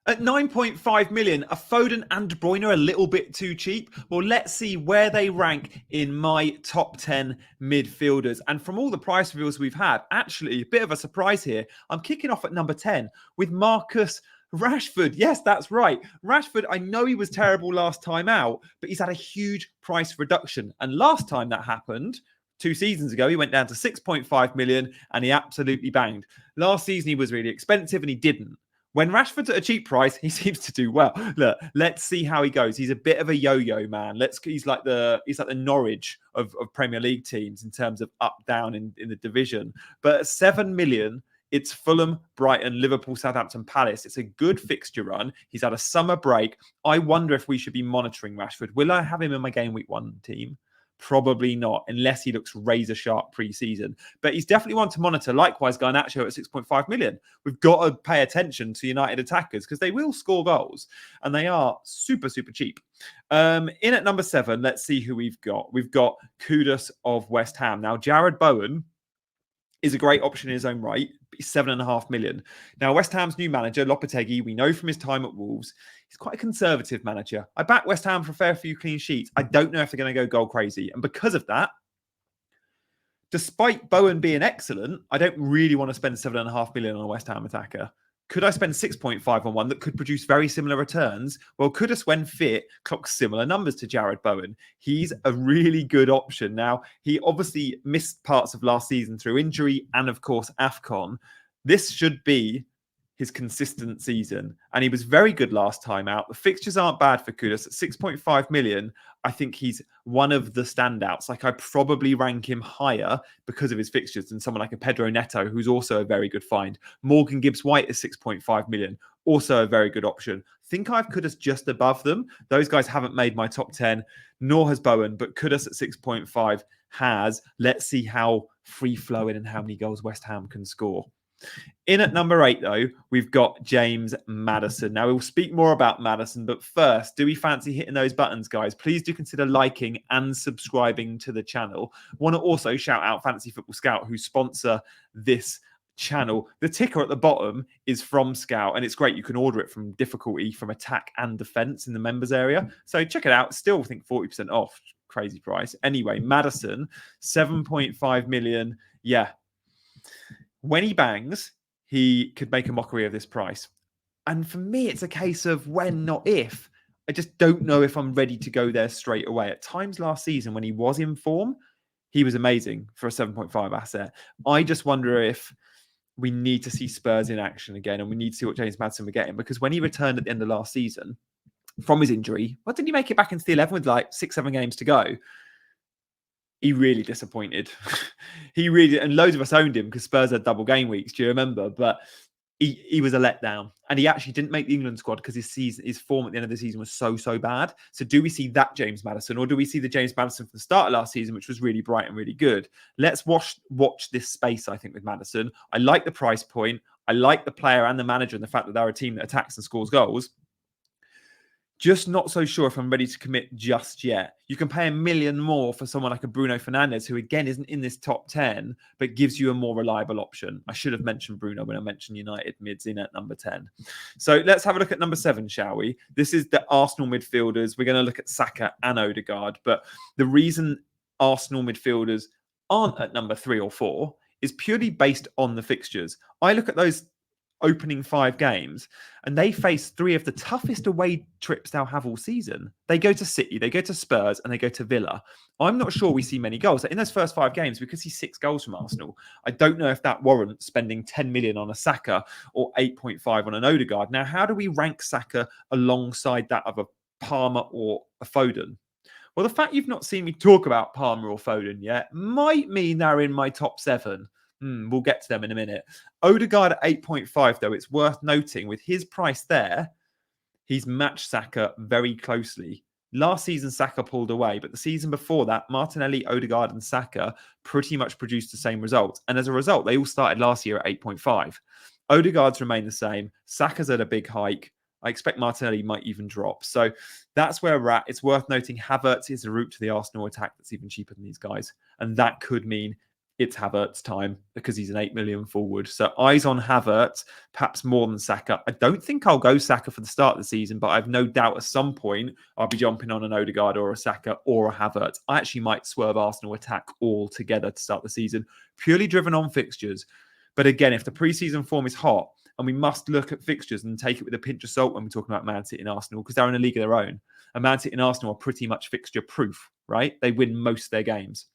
At 9.5 million, a Foden and De Bruyne are a little bit too cheap. Well, let's see where they rank in my top 10 midfielders. And from all the price reveals we've had, actually, a bit of a surprise here. I'm kicking off at number 10 with Marcus Rashford. Yes, that's right. Rashford, I know he was terrible last time out, but he's had a huge price reduction. And last time that happened, 2 seasons ago, he went down to 6.5 million and he absolutely banged. Last season, he was really expensive and he didn't. When Rashford's at a cheap price, he seems to do well. Look, let's see how he goes. He's a bit of a yo-yo man. He's like the Norwich of Premier League teams in terms of up down in the division. But at 7 million, it's Fulham, Brighton, Liverpool, Southampton, Palace. It's a good fixture run. He's had a summer break. I wonder if we should be monitoring Rashford. Will I have him in my game week 1 team? Probably not, unless he looks razor sharp pre-season. But he's definitely one to monitor. Likewise, Garnacho at 6.5 million. We've got to pay attention to United attackers because they will score goals and they are super, super cheap. In at number 7, let's see who we've got. We've got Kudus of West Ham. Now, Jarrod Bowen is a great option in his own right. 7.5 million. Now, West Ham's new manager, Lopetegui, we know from his time at Wolves, he's quite a conservative manager. I back West Ham for a fair few clean sheets. I don't know if they're going to go goal crazy. And because of that, despite Bowen being excellent, I don't really want to spend 7.5 million on a West Ham attacker. Could I spend 6.5 on one that could produce very similar returns? Well, Kudus, when fit, clocks similar numbers to Jarrod Bowen. He's a really good option. Now, he obviously missed parts of last season through injury and, of course, AFCON. This should be his consistent season. And he was very good last time out. The fixtures aren't bad for Kudus. At 6.5 million, I think he's one of the standouts. Like, I probably rank him higher because of his fixtures than someone like a Pedro Neto, who's also a very good find. Morgan Gibbs-White is 6.5 million, also a very good option. I think I've Kudus just above them. Those guys haven't made my top 10, nor has Bowen, but Kudus at 6.5 has. Let's see how free-flowing and how many goals West Ham can score. In at number 8, though, we've got James Maddison. Now, we'll speak more about Maddison, but first, do we fancy hitting those buttons, guys? Please do consider liking and subscribing to the channel. I want to also shout out Fantasy Football Scout, who sponsor this channel. The ticker at the bottom is from Scout, and it's great. You can order it from difficulty, from attack and defense in the members area. So check it out. Still, I think 40% off. Crazy price. Anyway, Maddison, 7.5 million. Yeah. When he bangs, he could make a mockery of this price. And for me, it's a case of when, not if. I just don't know if I'm ready to go there straight away. At times last season, when he was in form, he was amazing for a 7.5 asset. I just wonder if we need to see Spurs in action again, and we need to see what James Maddison we're getting. Because when he returned at the end of last season from his injury, why didn't he make it back into the 11 with like 6-7 games to go? He really disappointed. He really, and loads of us owned him because Spurs had double game weeks. Do you remember? But he was a letdown, and he actually didn't make the England squad because his form at the end of the season was so bad. So do we see that James Maddison, or do we see the James Maddison from the start of last season, which was really bright and really good? Let's watch this space, I think, with Maddison. I like the price point. I like the player and the manager and the fact that they're a team that attacks and scores goals. Just not so sure if I'm ready to commit just yet. You can pay $1 million more for someone like a Bruno Fernandes, who again isn't in this top 10, but gives you a more reliable option. I should have mentioned Bruno when I mentioned United mids in at number 10. So let's have a look at number 7, shall we? This is the Arsenal midfielders. We're going to look at Saka and Odegaard. But the reason Arsenal midfielders aren't at number 3 or 4 is purely based on the fixtures. I look at those opening 5 games, and they face 3 of the toughest away trips they'll have all season. They go to City, they go to Spurs, and they go to Villa. I'm not sure we see many goals. In those first 5 games, we could see 6 goals from Arsenal. I don't know if that warrants spending 10 million on a Saka or 8.5 on an Odegaard. Now, how do we rank Saka alongside that of a Palmer or a Foden? Well, the fact you've not seen me talk about Palmer or Foden yet might mean they're in my top 7. We'll get to them in a minute. Odegaard at 8.5, though, it's worth noting with his price there, he's matched Saka very closely. Last season, Saka pulled away, but the season before that, Martinelli, Odegaard, and Saka pretty much produced the same results. And as a result, they all started last year at 8.5. Odegaard's remained the same. Saka's at a big hike. I expect Martinelli might even drop. So that's where we're at. It's worth noting Havertz is a route to the Arsenal attack that's even cheaper than these guys. And that could mean it's Havertz time because he's an 8 million forward. So eyes on Havertz, perhaps more than Saka. I don't think I'll go Saka for the start of the season, but I've no doubt at some point I'll be jumping on an Odegaard or a Saka or a Havertz. I actually might swerve Arsenal attack altogether to start the season, purely driven on fixtures. But again, if the preseason form is hot, and we must look at fixtures and take it with a pinch of salt when we're talking about Man City and Arsenal, because they're in a league of their own. And Man City and Arsenal are pretty much fixture proof, right? They win most of their games.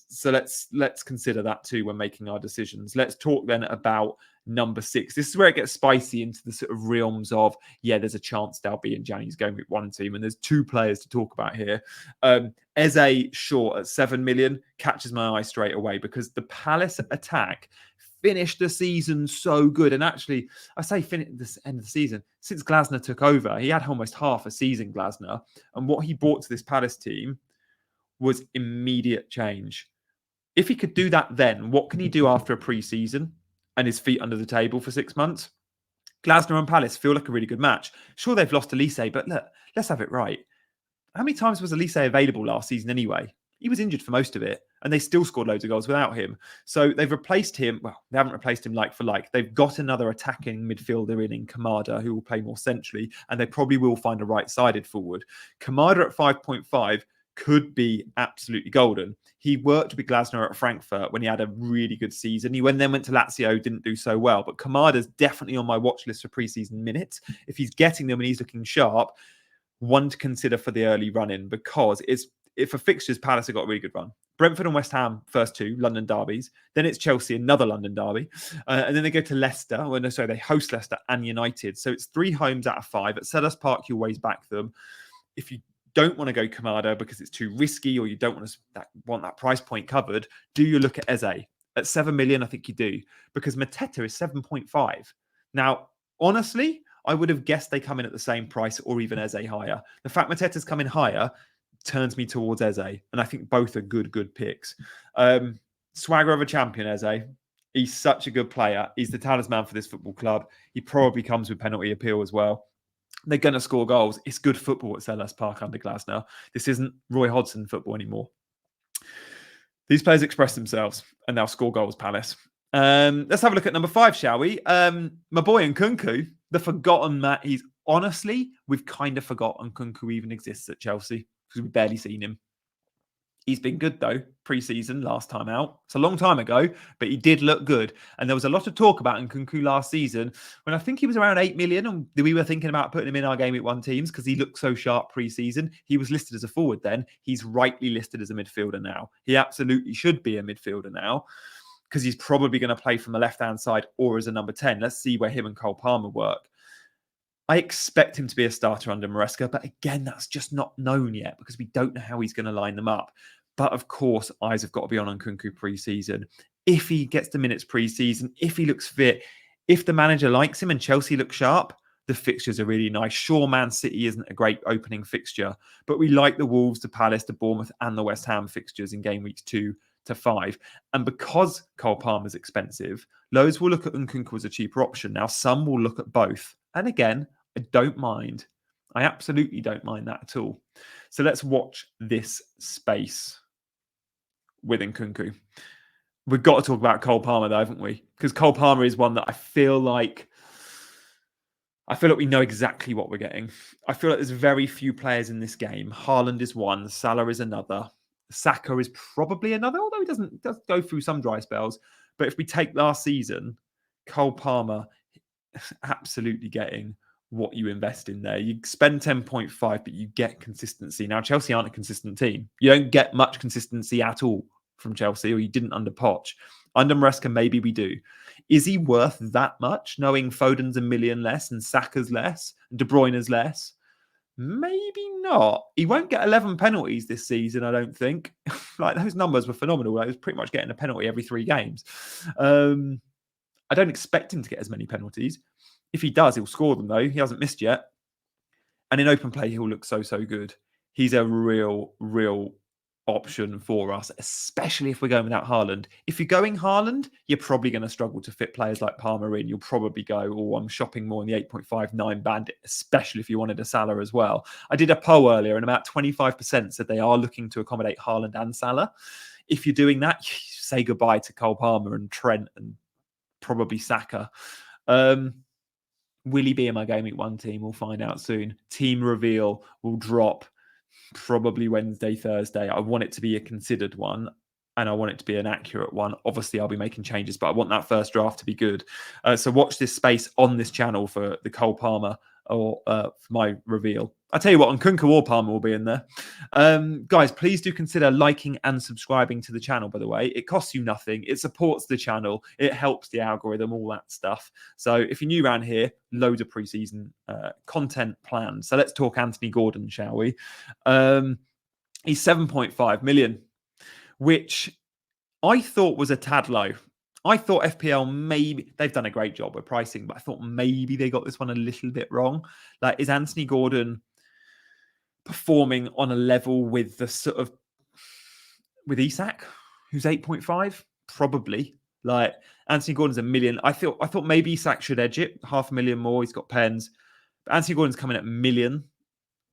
So let's consider that too when making our decisions. Let's talk then about number 6. This is where it gets spicy into the sort of realms of, yeah, there's a chance they'll be in January's going with one team. And there's 2 players to talk about here. Eze Shaw at 7 million catches my eye straight away because the Palace attack finished the season so good. And actually, I say finish this end of the season. Since Glasner took over, he had almost half a season, Glasner. And what he brought to this Palace team was immediate change. If he could do that then, what can he do after a pre-season and his feet under the table for 6 months? Glasner and Palace feel like a really good match. Sure, they've lost Elise, but look, let's have it right. How many times was Elise available last season anyway? He was injured for most of it, and they still scored loads of goals without him. So they've replaced him. Well, they haven't replaced him like for like. They've got another attacking midfielder in Kamada who will play more centrally, and they probably will find a right-sided forward. Kamada at 5.5 could be absolutely golden. He worked with Glasner at Frankfurt when he had a really good season. He then went to Lazio, didn't do so well. But Kamada's definitely on my watch list for pre-season minutes. If he's getting them and he's looking sharp, one to consider for the early run-in, because if for fixtures, Palace have got a really good run. Brentford and West Ham, first 2 London derbies. Then it's Chelsea, another London derby. And then they go to Leicester. Well, no, sorry, they host Leicester and United. So it's 3 homes out of 5. At Selhurst Park, you always back them. If you don't want to go Kamada because it's too risky or you don't want that price point covered, do you look at Eze? At 7 million, I think you do, because Mateta is 7.5. Now, honestly, I would have guessed they come in at the same price or even Eze higher. The fact Mateta's come in higher turns me towards Eze, and I think both are good picks. Swagger of a champion, Eze. He's such a good player. He's the talisman for this football club. He probably comes with penalty appeal as well. They're going to score goals. It's good football at Selhurst Park under Glasner. This isn't Roy Hodgson football anymore. These players express themselves and they'll score goals, Palace. Let's have a look at number 5, shall we? My boy Nkunku, the forgotten man. Honestly, we've kind of forgotten Nkunku even exists at Chelsea because we've barely seen him. He's been good, though, pre-season, last time out. It's a long time ago, but he did look good. And there was a lot of talk about Nkunku last season when I think he was around 8 million. And we were thinking about putting him in our Game Week 1 teams because he looked so sharp pre-season. He was listed as a forward then. He's rightly listed as a midfielder now. He absolutely should be a midfielder now because he's probably going to play from the left-hand side or as a number 10. Let's see where him and Cole Palmer work. I expect him to be a starter under Maresca, but again, that's just not known yet because we don't know how he's going to line them up. But of course, eyes have got to be on Nkunku pre-season. If he gets the minutes pre-season, if he looks fit, if the manager likes him and Chelsea look sharp, the fixtures are really nice. Sure, Man City isn't a great opening fixture, but we like the Wolves, the Palace, the Bournemouth and the West Ham fixtures in game weeks 2 to 5. And because Cole Palmer's expensive, loads will look at Nkunku as a cheaper option. Now, some will look at both. And again, I don't mind. I absolutely don't mind that at all. So let's watch this space with Nkunku. We've got to talk about Cole Palmer, though, haven't we? Because Cole Palmer is one that I feel like we know exactly what we're getting. I feel like there's very few players in this game. Haaland is one. Salah is another. Saka is probably another, although he does go through some dry spells. But if we take last season, Cole Palmer absolutely getting what you invest in there. You spend 10.5, but you get consistency. Now, Chelsea aren't a consistent team. You don't get much consistency at all from Chelsea, or you didn't under Poch. Under Maresca, maybe we do. Is he worth that much, knowing Foden's a million less and Saka's less and De Bruyne's less? Maybe not. He won't get 11 penalties this season, I don't think. Like, those numbers were phenomenal. He was pretty much getting a penalty every 3 games. I don't expect him to get as many penalties. If he does, he'll score them, though. He hasn't missed yet. And in open play, he'll look so good. He's a real option for us, especially if we're going without Haaland. If you're going Haaland, you're probably going to struggle to fit players like Palmer in. You'll probably go, I'm shopping more in the 8.59 band, especially if you wanted a Salah as well. I did a poll earlier and about 25% said they are looking to accommodate Haaland and Salah. if you're doing that, say goodbye to Cole Palmer and Trent and probably Saka. Will he be in my Game Week 1 team? We'll find out soon. Team reveal will drop probably Wednesday, Thursday. I want it to be a considered one and I want it to be an accurate one. Obviously, I'll be making changes, but I want that first draft to be good. So watch this space on this channel for the Cole Palmer or for my reveal. I tell you what, Nkunku or Palmer will be in there. Guys, please do consider liking and subscribing to the channel, by the way. It costs you nothing. It supports the channel. It helps the algorithm, all that stuff. So if you're new around here, loads of preseason content planned. So let's talk Anthony Gordon, shall we? He's 7.5 million, which I thought was a tad low. I thought FPL maybe, they've done a great job with pricing, but I thought maybe they got this one a little bit wrong. Like, is Anthony Gordon performing on a level with the sort of, with Isak, who's 8.5? Probably. Like, Anthony Gordon's $1 million. I thought maybe Isak should edge it, 500,000 more. He's got pens. But Anthony Gordon's coming at $1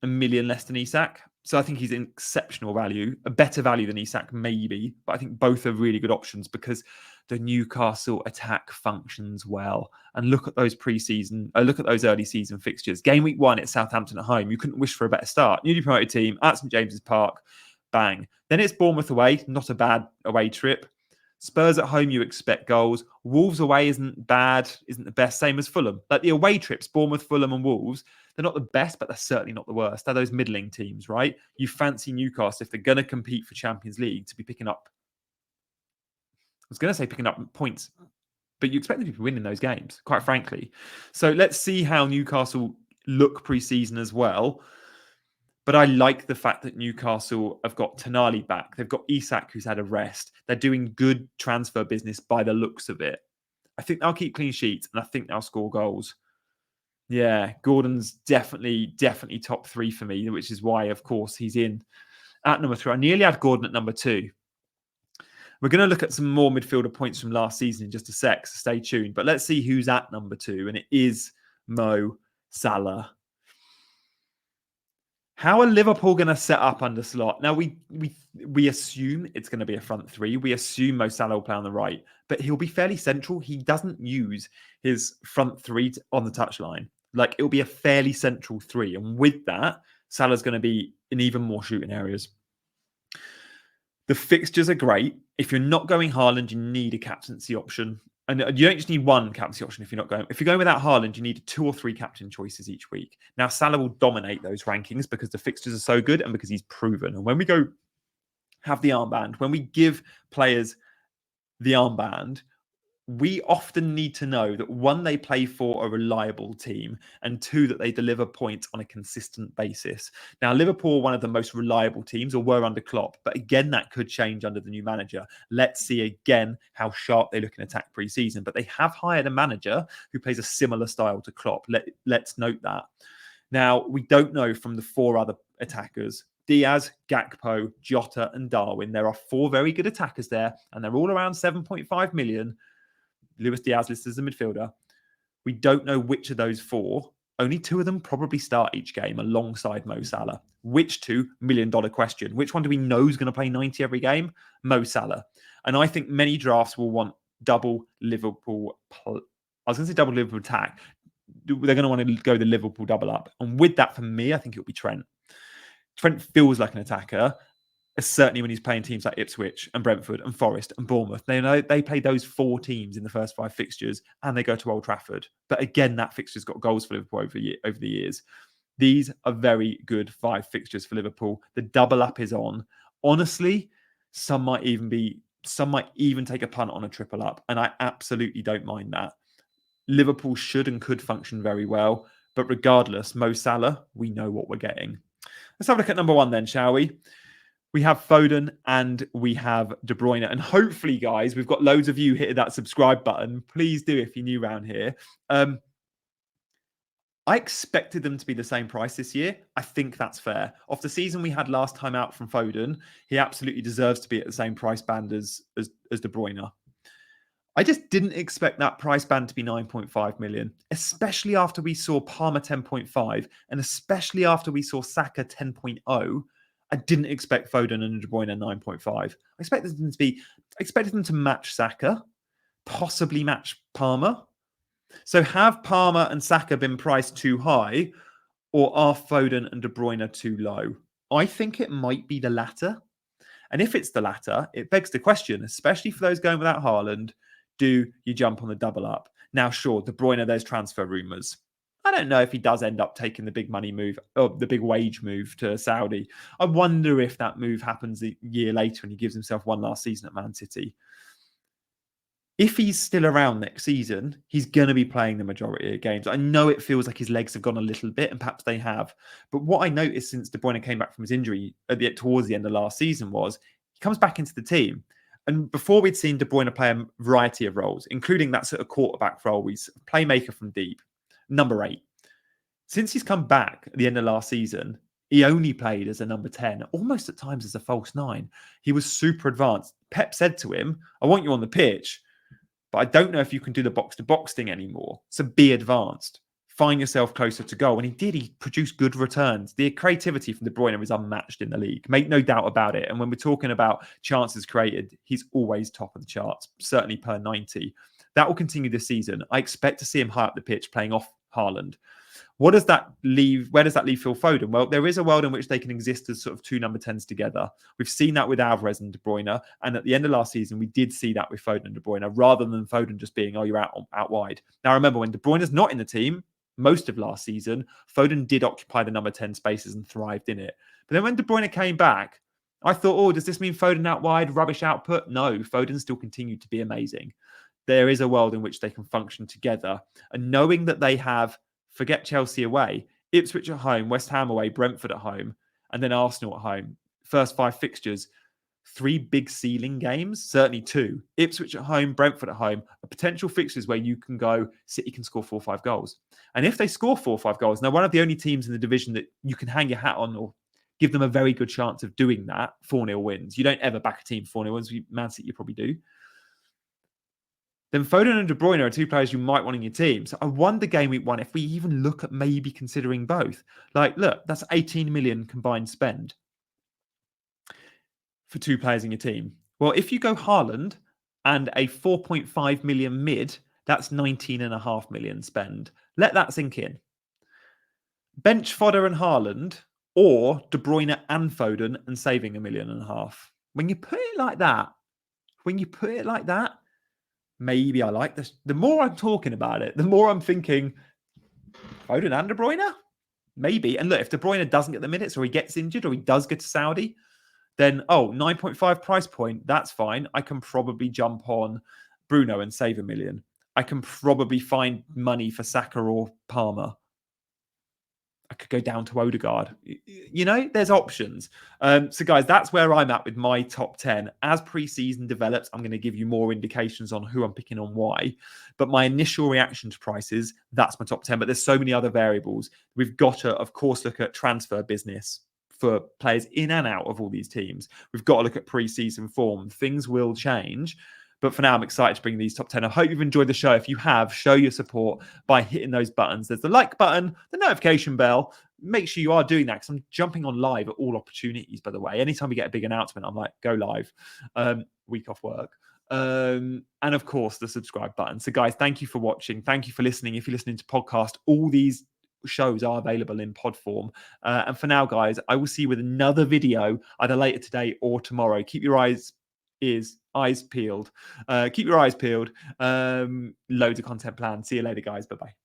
million less than Isak. So I think he's an exceptional value, a better value than Isak maybe, but I think both are really good options because the Newcastle attack functions well. And look at those look at those early season fixtures. Game week 1 at Southampton at home. You couldn't wish for a better start. Newly promoted team at St James's Park, bang. Then it's Bournemouth away, not a bad away trip. Spurs at home, you expect goals. Wolves away isn't bad, isn't the best, same as Fulham. Like the away trips, Bournemouth, Fulham and Wolves, they're not the best, but they're certainly not the worst. They're those middling teams, right? You fancy Newcastle, if they're going to compete for Champions League, to be picking up, I was going to say picking up points, but you expect them to be winning those games, quite frankly. So let's see how Newcastle look pre-season as well. But I like the fact that Newcastle have got Tonali back. They've got Isak, who's had a rest. They're doing good transfer business by the looks of it. I think they'll keep clean sheets, and I think they'll score goals. Yeah, Gordon's definitely top 3 for me, which is why, of course, he's in at number 3. I nearly had Gordon at number 2. We're going to look at some more midfielder points from last season in just a sec, so stay tuned. But let's see who's at number 2, and it is Mo Salah. How are Liverpool going to set up under Slot? Now, we assume it's going to be a front 3. We assume Mo Salah will play on the right, but he'll be fairly central. He doesn't use his front 3 on the touchline. Like, it'll be a fairly central 3. And with that, Salah's going to be in even more shooting areas. The fixtures are great. If you're not going Haaland, you need a captaincy option. And you don't just need one captaincy option if you're not going. If you're going without Haaland, you need 2 or 3 captain choices each week. Now, Salah will dominate those rankings because the fixtures are so good and because he's proven. And when we go have the armband, when we give players the armband, we often need to know that 1, they play for a reliable team, and 2, that they deliver points on a consistent basis. Now, Liverpool are one of the most reliable teams, or were under Klopp, but again, that could change under the new manager. Let's see again how sharp they look in attack pre-season, but they have hired a manager who plays a similar style to Klopp. Let's note that. Now, we don't know from the 4 other attackers, Diaz, Gakpo, Jota, and Darwin. There are 4 very good attackers there, and they're all around 7.5 million. Luis Diaz listed as a midfielder. We don't know which of those 4. Only 2 of them probably start each game alongside Mo Salah. Which 2? $1 million question. Which one do we know is going to play 90 every game? Mo Salah. And I think many drafts will want double Liverpool. I was going to say double Liverpool attack. They're going to want to go the Liverpool double up. And with that, for me, I think it'll be Trent. Trent feels like an attacker. Certainly when he's playing teams like Ipswich and Brentford and Forest and Bournemouth. They know they play those 4 teams in the first 5 fixtures and they go to Old Trafford. But again, that fixture's got goals for Liverpool over the years. These are very good 5 fixtures for Liverpool. The double up is on. Honestly, some might even take a punt on a triple up. And I absolutely don't mind that. Liverpool should and could function very well. But regardless, Mo Salah, we know what we're getting. Let's have a look at number 1 then, shall we? We have Foden and we have De Bruyne. And hopefully, guys, we've got loads of you hitting that subscribe button. Please do if you're new around here. I expected them to be the same price this year. I think that's fair. Off the season we had last time out from Foden, he absolutely deserves to be at the same price band as De Bruyne. I just didn't expect that price band to be 9.5 million, especially after we saw Palmer 10.5 and especially after we saw Saka 10.0. I didn't expect Foden and De Bruyne 9.5. I expected them to match Saka, possibly match Palmer. So have Palmer and Saka been priced too high, or are Foden and De Bruyne too low? I think it might be the latter. And if it's the latter, it begs the question, especially for those going without Haaland, do you jump on the double up? Now, sure, De Bruyne, there's transfer rumours. I don't know if he does end up taking the big money move, or the big wage move to Saudi. I wonder if that move happens a year later and he gives himself one last season at Man City. If he's still around next season, he's going to be playing the majority of games. I know it feels like his legs have gone a little bit, and perhaps they have. But what I noticed since De Bruyne came back from his injury towards the end of last season was he comes back into the team. And before we'd seen De Bruyne play a variety of roles, including that sort of quarterback role, he's a playmaker from deep, number 8. Since he's come back at the end of last season, he only played as a number 10, almost at times as a false 9. He was super advanced. Pep said to him, I want you on the pitch, but I don't know if you can do the box-to-box thing anymore. So be advanced. Find yourself closer to goal. And he did. He produced good returns. The creativity from De Bruyne is unmatched in the league. Make no doubt about it. And when we're talking about chances created, he's always top of the charts, certainly per 90. That will continue this season. I expect to see him high up the pitch playing off Haaland. What does that leave? Where does that leave Phil Foden? Well, there is a world in which they can exist as sort of two number 10s together. We've seen that with Alvarez and De Bruyne. And at the end of last season, we did see that with Foden and De Bruyne, rather than Foden just being, oh, you're out wide. Now, remember, when De Bruyne's not in the team, most of last season, Foden did occupy the number 10 spaces and thrived in it. But then when De Bruyne came back, I thought, oh, does this mean Foden out wide, rubbish output? No, Foden still continued to be amazing. There is a world in which they can function together. And knowing that they have, forget Chelsea away, Ipswich at home, West Ham away, Brentford at home, and then Arsenal at home. First 5 fixtures, 3 big ceiling games, certainly 2. Ipswich at home, Brentford at home, are potential fixtures where you can go, City can score 4 or 5 goals. And if they score 4 or 5 goals, now one of the only teams in the division that you can hang your hat on or give them a very good chance of doing that, 4-0 wins. You don't ever back a team 4-0 wins. Man City, you probably do. Then Foden and De Bruyne are 2 players you might want in your team. So I wonder game week 1 if we even look at maybe considering both. Like, look, that's 18 million combined spend for 2 players in your team. Well, if you go Haaland and a 4.5 million mid, that's 19.5 million spend. Let that sink in. Bench Foden and Haaland, or De Bruyne and Foden and saving $1.5 million. When you put it like that, maybe I like this. The more I'm talking about it, the more I'm thinking, Foden and De Bruyne? Maybe. And look, if De Bruyne doesn't get the minutes or he gets injured or he does get to Saudi, then, 9.5 price point, that's fine. I can probably jump on Bruno and save $1 million. I can probably find money for Saka or Palmer. I could go down to Odegaard. You know, there's options. So, guys, that's where I'm at with my top 10. As pre-season develops, I'm going to give you more indications on who I'm picking on why. But my initial reaction to prices, that's my top 10. But there's so many other variables. We've got to, of course, look at transfer business for players in and out of all these teams. We've got to look at pre-season form. Things will change. But for now, I'm excited to bring these top 10. I hope you've enjoyed the show. If you have, show your support by hitting those buttons. There's the like button, the notification bell. Make sure you are doing that, because I'm jumping on live at all opportunities, by the way. Anytime we get a big announcement, I'm like, go live. Week off work. And of course, the subscribe button. So guys, thank you for watching. Thank you for listening. If you're listening to podcast, all these shows are available in pod form. And for now, guys, I will see you with another video either later today or tomorrow. Keep your eyes peeled. Keep your eyes peeled. Loads of content planned. See you later, guys. Bye-bye.